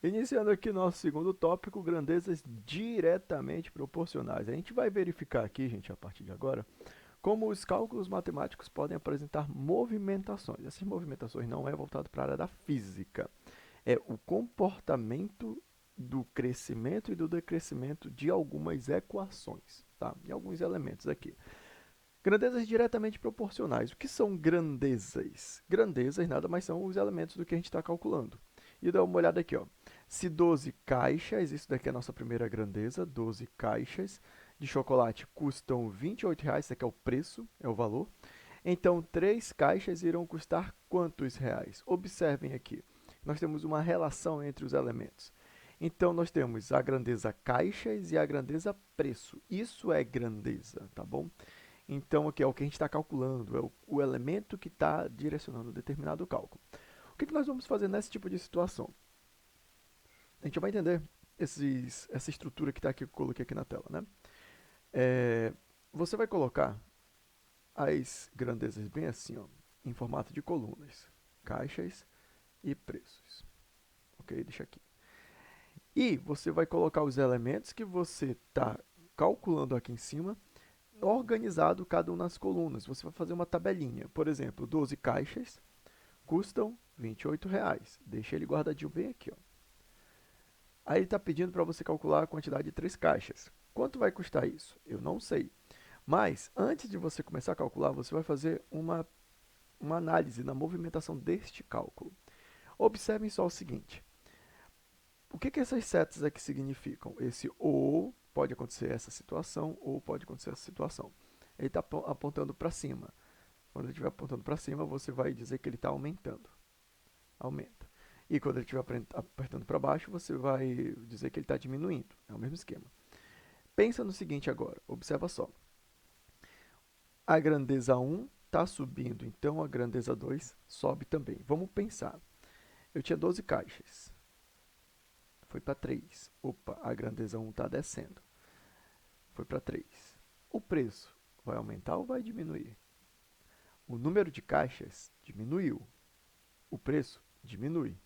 Iniciando aqui nosso segundo tópico, grandezas diretamente proporcionais. A gente vai verificar aqui, gente, a partir de agora, como os cálculos matemáticos podem apresentar movimentações. Essas movimentações não é voltado para a área da física, é o comportamento do crescimento e do decrescimento de algumas equações, tá? De alguns elementos aqui. Grandezas diretamente proporcionais. O que são grandezas? Grandezas nada mais são os elementos do que a gente está calculando. E dá uma olhada aqui, ó. Se 12 caixas, isso daqui é a nossa primeira grandeza, 12 caixas de chocolate custam R$ 28, isso aqui é o preço, é o valor. Então, 3 caixas irão custar quantos reais? Observem aqui, nós temos uma relação entre os elementos. Então, nós temos a grandeza caixas e a grandeza preço. Isso é grandeza, tá bom? Então, aqui é o que a gente está calculando, é o elemento que está direcionando determinado cálculo. O que nós vamos fazer nesse tipo de situação? A gente vai entender essa estrutura que está aqui, que eu coloquei aqui na tela, né? Você vai colocar as grandezas bem assim, ó, em formato de colunas, caixas e preços. Ok? Deixa aqui. E você vai colocar os elementos que você está calculando aqui em cima, organizado cada um nas colunas. Você vai fazer uma tabelinha. Por exemplo, 12 caixas custam R$ 28. Deixa ele guardadinho bem aqui. Ó. Aí ele está pedindo para você calcular a quantidade de 3 caixas. Quanto vai custar isso? Eu não sei. Mas, antes de você começar a calcular, você vai fazer uma análise na movimentação deste cálculo. Observem só o seguinte. O que essas setas aqui significam? Esse ou pode acontecer essa situação, ou pode acontecer essa situação. Ele está apontando para cima. Quando ele estiver apontando para cima, você vai dizer que ele está aumentando. Aumenta. E quando ele estiver apertando para baixo, você vai dizer que ele está diminuindo. É o mesmo esquema. Pensa no seguinte agora. Observa só. A grandeza 1 está subindo, então a grandeza 2 sobe também. Vamos pensar. Eu tinha 12 caixas. Foi para 3. Opa, a grandeza 1 está descendo. Foi para 3. O preço vai aumentar ou vai diminuir? O número de caixas diminuiu. O preço diminui.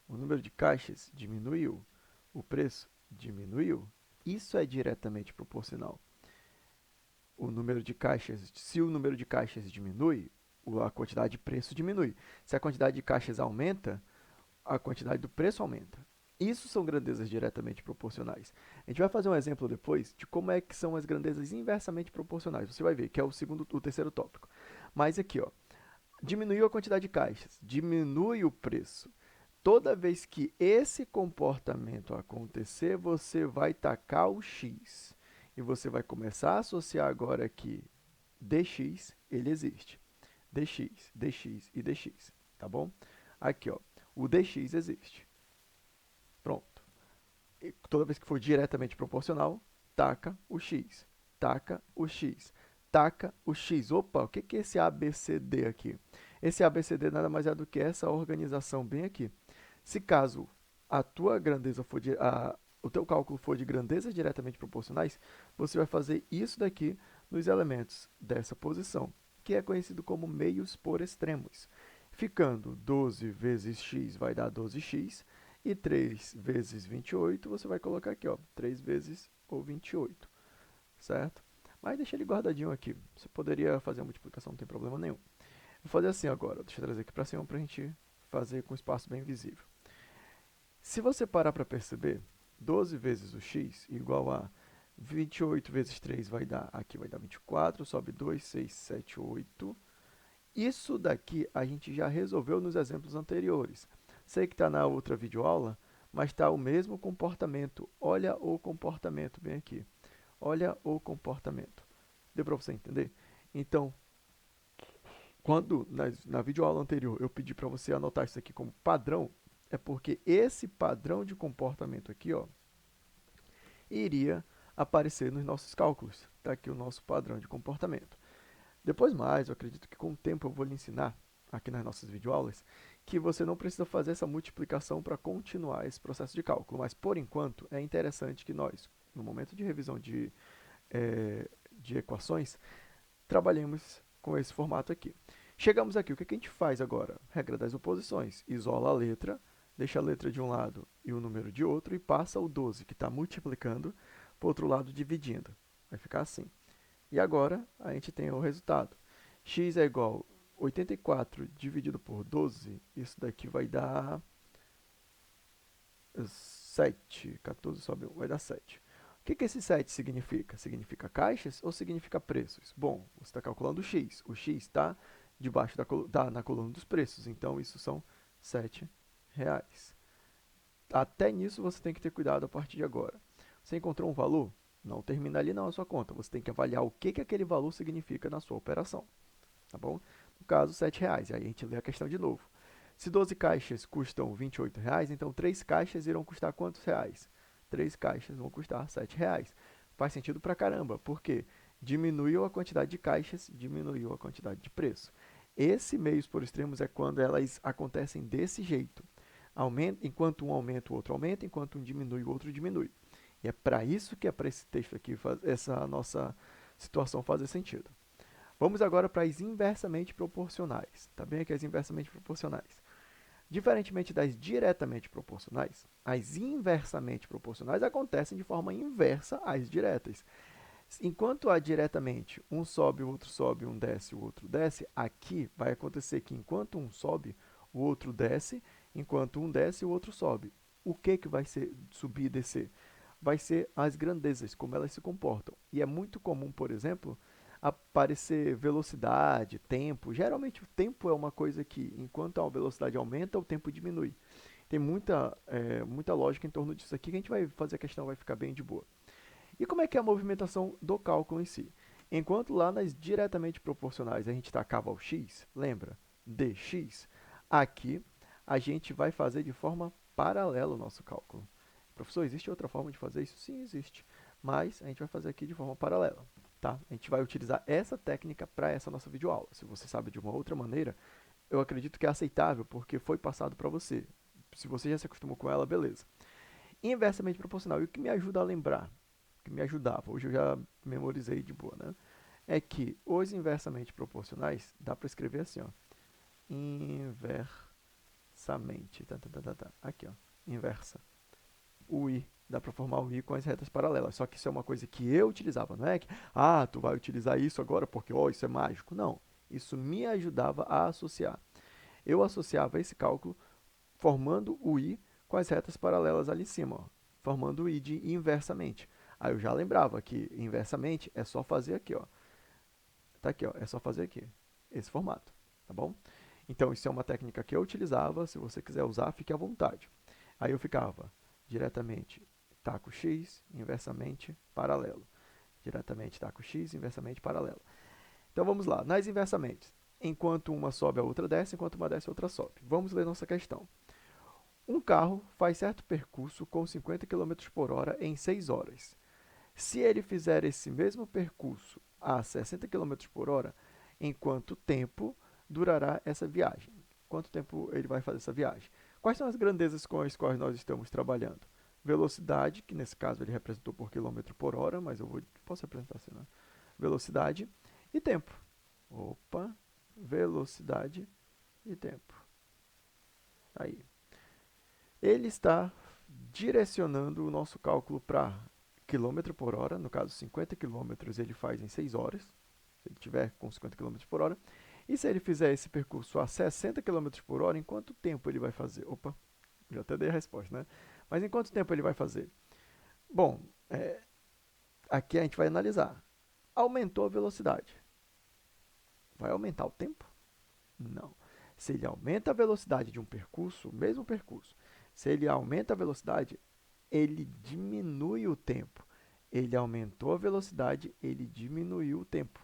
O número de caixas diminuiu. O preço diminuiu. Isso é diretamente proporcional. O número de caixas, se o número de caixas diminui, a quantidade de preço diminui. Se a quantidade de caixas aumenta, a quantidade do preço aumenta. Isso são grandezas diretamente proporcionais. A gente vai fazer um exemplo depois de como é que são as grandezas inversamente proporcionais. Você vai ver que é o terceiro tópico. Mas aqui, ó, diminuiu a quantidade de caixas, diminui o preço. Toda vez que esse comportamento acontecer, você vai tacar o x. E você vai começar a associar agora que dx, ele existe. dx, dx e dx, tá bom? Aqui, ó, o dx existe. Pronto. E toda vez que for diretamente proporcional, taca o x. Taca o x. Taca o x. Opa, o que é esse ABCD aqui? Esse ABCD nada mais é do que essa organização bem aqui. Se caso a tua grandeza for o teu cálculo for de grandezas diretamente proporcionais, você vai fazer isso daqui nos elementos dessa posição, que é conhecido como meios por extremos. Ficando 12 vezes x vai dar 12x, e 3 vezes 28, você vai colocar aqui, ó, 3 vezes o 28, certo? Mas deixa ele guardadinho aqui. Você poderia fazer a multiplicação, não tem problema nenhum. Vou fazer assim agora, deixa eu trazer aqui para cima para a gente fazer com espaço bem visível. Se você parar para perceber, 12 vezes o x igual a 28 vezes 3 vai dar, aqui vai dar 24, sobe 2, 6, 7, 8. Isso daqui a gente já resolveu nos exemplos anteriores. Sei que está na outra videoaula, mas está o mesmo comportamento. Olha o comportamento bem aqui. Olha o comportamento. Deu para você entender? Então, quando na videoaula anterior eu pedi para você anotar isso aqui como padrão, é porque esse padrão de comportamento aqui, ó, iria aparecer nos nossos cálculos. Está aqui o nosso padrão de comportamento. Depois mais, eu acredito que com o tempo eu vou lhe ensinar, aqui nas nossas videoaulas, que você não precisa fazer essa multiplicação para continuar esse processo de cálculo. Mas, por enquanto, é interessante que nós, no momento de revisão de equações, trabalhemos com esse formato aqui. Chegamos aqui, o que a gente faz agora? Regra das oposições. Isola a letra, deixa a letra de um lado e o número de outro e passa o 12, que está multiplicando, para o outro lado dividindo. Vai ficar assim. E agora a gente tem o resultado. X é igual a 84 dividido por 12, isso daqui vai dar 7. 14 sobe 1, vai dar 7. O que esse 7 significa? Significa caixas ou significa preços? Bom, você está calculando o X. O X está debaixo tá na coluna dos preços, então isso são 7 reais. Até nisso você tem que ter cuidado a partir de agora. Você encontrou um valor? Não termina ali não a sua conta. Você tem que avaliar o que aquele valor significa na sua operação. Tá bom? No caso, 7 reais. E aí a gente lê a questão de novo. Se 12 caixas custam 28 reais, então 3 caixas irão custar quantos reais? 3 caixas vão custar 7 reais. Faz sentido pra caramba, porque diminuiu a quantidade de caixas, diminuiu a quantidade de preço. Esse meios por extremos é quando elas acontecem desse jeito. Enquanto um aumenta, o outro aumenta, enquanto um diminui, o outro diminui. E é para isso que é para esse texto aqui, essa nossa situação fazer sentido. Vamos agora para as inversamente proporcionais. Tá bem aqui as inversamente proporcionais. Diferentemente das diretamente proporcionais, as inversamente proporcionais acontecem de forma inversa às diretas. Enquanto a diretamente um sobe, o outro sobe, um desce, o outro desce, aqui vai acontecer que enquanto um sobe, o outro desce, enquanto um desce, o outro sobe. O que vai ser subir e descer? Vai ser as grandezas, como elas se comportam. E é muito comum, por exemplo, aparecer velocidade, tempo. Geralmente o tempo é uma coisa que, enquanto a velocidade aumenta, o tempo diminui. Tem muita lógica em torno disso aqui que a gente vai fazer a questão, vai ficar bem de boa. E como é que é a movimentação do cálculo em si? Enquanto lá nas diretamente proporcionais a gente tacava o x, lembra? Dx, aqui a gente vai fazer de forma paralela o nosso cálculo. Professor, existe outra forma de fazer isso? Sim, existe. Mas a gente vai fazer aqui de forma paralela. Tá? A gente vai utilizar essa técnica para essa nossa videoaula. Se você sabe de uma outra maneira, eu acredito que é aceitável, porque foi passado para você. Se você já se acostumou com ela, beleza. Inversamente proporcional. E o que me ajuda a lembrar, que me ajudava, hoje eu já memorizei de boa, né? É que os inversamente proporcionais, dá para escrever assim, ó. Inversamente. Aqui, ó. Inversa. O i. Dá para formar o i com as retas paralelas. Só que isso é uma coisa que eu utilizava, não é que, tu vai utilizar isso agora porque, isso é mágico. Não. Isso me ajudava a associar. Eu associava esse cálculo formando o i com as retas paralelas ali em cima, ó, formando o i de inversamente. Aí eu já lembrava que inversamente é só fazer aqui, ó. Tá aqui, ó, é só fazer aqui, esse formato, tá bom? Então isso é uma técnica que eu utilizava, se você quiser usar, fique à vontade. Aí eu ficava diretamente taco x, inversamente paralelo. Diretamente taco x, inversamente paralelo. Então vamos lá, nas inversamente, enquanto uma sobe, a outra desce, enquanto uma desce, a outra sobe. Vamos ler nossa questão. Um carro faz certo percurso com 50 km por hora em 6 horas. Se ele fizer esse mesmo percurso a 60 km por hora, em quanto tempo durará essa viagem? Quanto tempo ele vai fazer essa viagem? Quais são as grandezas com as quais nós estamos trabalhando? Velocidade, que nesse caso ele representou por quilômetro por hora, mas posso representar assim, né? Velocidade e tempo. Opa, velocidade e tempo. Aí, ele está direcionando o nosso cálculo para quilômetro por hora, no caso 50 quilômetros ele faz em 6 horas, se ele tiver com 50 quilômetros por hora, e se ele fizer esse percurso a 60 quilômetros por hora, em quanto tempo ele vai fazer? Opa, já até dei a resposta, né? Mas em quanto tempo ele vai fazer? Bom, aqui a gente vai analisar. Aumentou a velocidade. Vai aumentar o tempo? Não. Se ele aumenta a velocidade de um percurso, o mesmo percurso, se ele aumenta a velocidade, ele diminui o tempo. Ele aumentou a velocidade, ele diminuiu o tempo.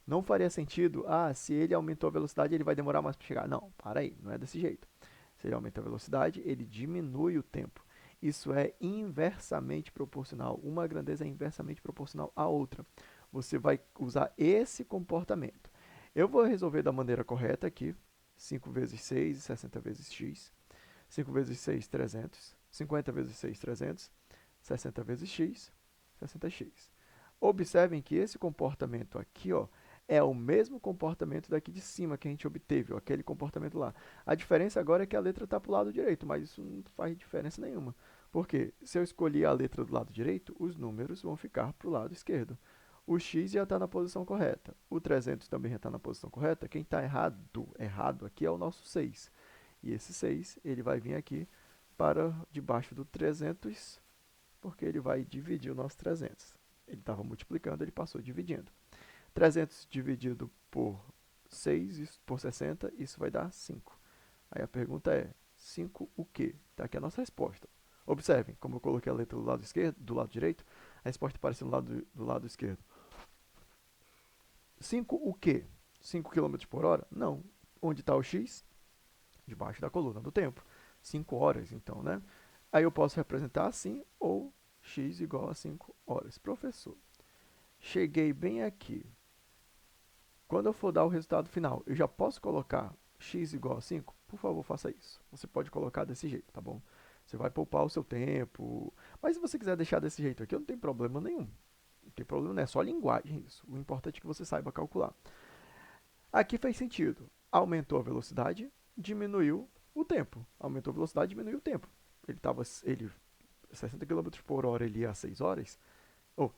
Não faria sentido, se ele aumentou a velocidade, ele vai demorar mais para chegar. Não, para aí, não é desse jeito. Se ele aumenta a velocidade, ele diminui o tempo. Isso é inversamente proporcional. Uma grandeza é inversamente proporcional à outra. Você vai usar esse comportamento. Eu vou resolver da maneira correta aqui. 5 vezes 6, 60 vezes x. 5 vezes 6, 300. 50 vezes 6, 300. 60 vezes x, 60x. Observem que esse comportamento aqui, ó, é o mesmo comportamento daqui de cima que a gente obteve, ó, aquele comportamento lá. A diferença agora é que a letra está para o lado direito, mas isso não faz diferença nenhuma. Porque se eu escolher a letra do lado direito, os números vão ficar para o lado esquerdo. O x já está na posição correta. O 300 também já está na posição correta. Quem está errado aqui é o nosso 6. E esse 6, ele vai vir aqui para debaixo do 300, porque ele vai dividir o nosso 300. Ele estava multiplicando, ele passou dividindo. 300 dividido por 6, por 60, isso vai dar 5. Aí a pergunta é, 5 o quê? Está aqui a nossa resposta. Observem, como eu coloquei a letra do lado esquerdo, do lado direito, a resposta aparece do lado esquerdo. 5 o quê? 5 km por hora? Não. Onde está o x? Debaixo da coluna do tempo. 5 horas, então, né? Aí eu posso representar assim, ou x igual a 5 horas. Professor, cheguei bem aqui. Quando eu for dar o resultado final, eu já posso colocar x igual a 5? Por favor, faça isso. Você pode colocar desse jeito, tá bom? Você vai poupar o seu tempo. Mas se você quiser deixar desse jeito aqui, não tem problema nenhum. Não tem problema, não é só linguagem isso. O importante é que você saiba calcular. Aqui fez sentido. Aumentou a velocidade, diminuiu o tempo. Aumentou a velocidade, diminuiu o tempo. Ele 60 km por hora, ele ia a 6 horas. Ou,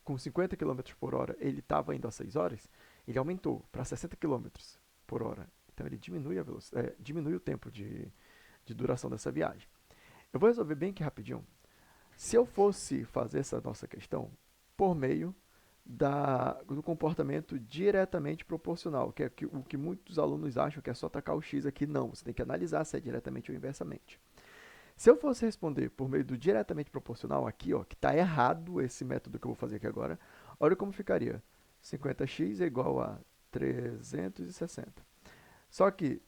com 50 km por hora, ele estava indo a 6 horas. Ele aumentou para 60 km por hora. Então, ele diminui, diminui o tempo de duração dessa viagem. Eu vou resolver bem aqui rapidinho. Se eu fosse fazer essa nossa questão por meio do comportamento diretamente proporcional, que é o que muitos alunos acham que é só tacar o x aqui, não. Você tem que analisar se é diretamente ou inversamente. Se eu fosse responder por meio do diretamente proporcional aqui, ó, que está errado esse método que eu vou fazer aqui agora, olha como ficaria. 50x é igual a 360. Só que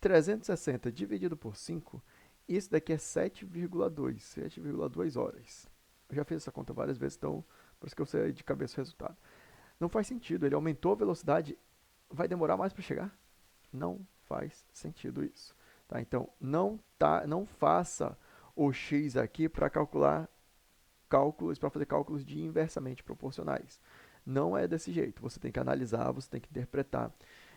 360 dividido por 5, isso daqui é 7,2 horas. Eu já fiz essa conta várias vezes, então por isso que eu sei de cabeça o resultado. Não faz sentido, ele aumentou a velocidade, vai demorar mais para chegar? Não faz sentido isso. Tá? Então, não faça o x aqui para fazer cálculos de inversamente proporcionais. Não é desse jeito. Você tem que analisar, você tem que interpretar.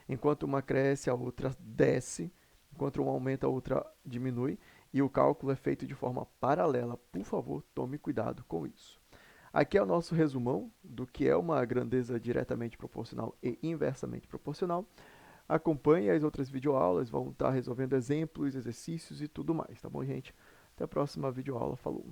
Enquanto uma cresce, a outra desce. Enquanto uma aumenta, a outra diminui. E o cálculo é feito de forma paralela. Por favor, tome cuidado com isso. Aqui é o nosso resumão do que é uma grandeza diretamente proporcional e inversamente proporcional. Acompanhe as outras videoaulas, vão estar resolvendo exemplos, exercícios e tudo mais, tá bom, gente? Até a próxima videoaula. Falou!